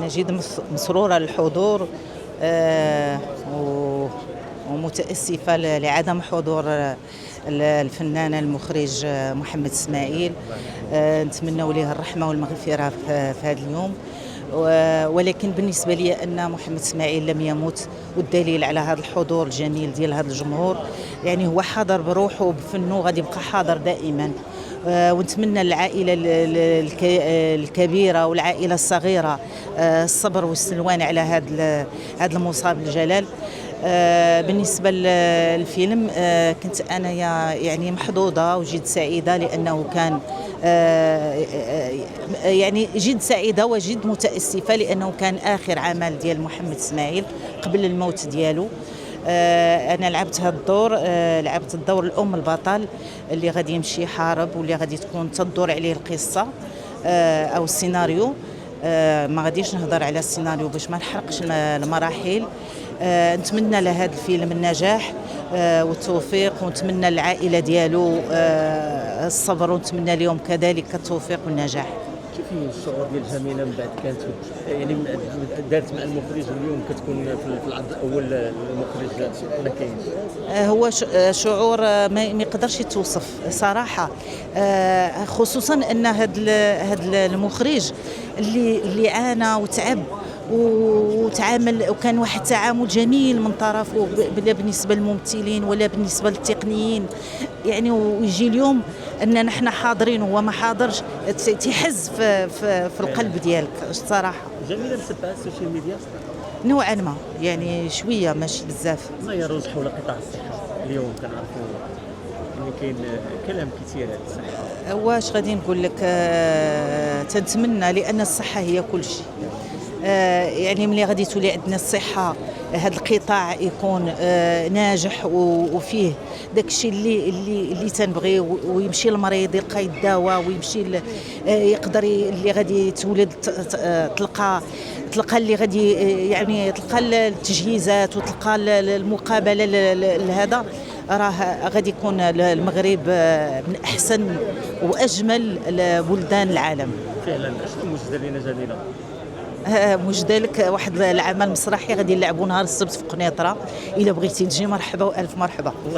أنا جد مسرورة للحضور، آه، و- ومتأسفة لعدم حضور الفنان المخرج محمد إسماعيل. نتمنى له الرحمة والمغفرة في هذا اليوم. ولكن بالنسبة لي أن محمد إسماعيل لم يمت، والدليل على هذا الحضور الجميل ديال هذا الجمهور. يعني هو حاضر بروحه وبفنه، غادي يبقى حاضر دائما. ونتمنى للعائلة الكبيرة والعائلة الصغيرة الصبر والسلوان على هذا المصاب الجلال. بالنسبة للفيلم، كنت أنا يعني محظوظة وجد سعيدة، لأنه كان يعني جد سعيدة وجد متأسفة، لأنه كان آخر عمل ديال محمد إسماعيل قبل الموت ديالو. أنا لعبت هذا الدور، لعبت الدور الأم البطل اللي غادي يمشي يحارب، واللي غادي تكون تدور عليه القصة أو السيناريو. ما غاديش نهضر على السيناريو باش ما نحرقش المراحل. نتمنى لهذا الفيلم النجاح والتوفيق، ونتمنى للعائلة ديالو الصبر، ونتمنى لهم كذلك التوفيق والنجاح. كيف الشعور ديال جميلة من بعد كانت يعني دارت مع المخرج، واليوم كتكون في العرض الأول المخرج ما كاينش؟ هو شعور ما يقدرش يتوصف صراحة، خصوصا أن هذا المخرج اللي عانى وتعب وتعامل، وكان واحد التعامل جميل من طرفه، لا بالنسبة للممثلين ولا بالنسبة للتقنيين. يعني ويجي اليوم أن نحن حاضرين وهو ما حاضرش، تحز في القلب ديالك صراحة. جميلة متبعة السوشيال ميديا نوعا ما، يعني شوية ماشي بزاف. ما يروج حول قطاع الصحة اليوم؟ كنعرفوا يعني كاين كلام كثير على الصحة. واش غادي نقول لك، تنتمنى، لأن الصحة هي كل شيء. يعني ملي غادي تولي عندنا الصحة، هذا القطاع يكون ناجح وفيه داكشي اللي تنبغي، ويمشي المريض يلقى الدواء، ويمشي يقدر اللي غادي تولد تلقى اللي غادي يعني تلقى التجهيزات، وتلقى المقابلة لهذا. راه غادي يكون المغرب من أحسن وأجمل بلدان العالم. فعلا. شنو موجودة لنا جميلة؟ موجده لك واحد العمل مسرحي غادي نلعبوا نهار السبت في قنيطره، الا بغيتي تجي مرحبا والف مرحبا.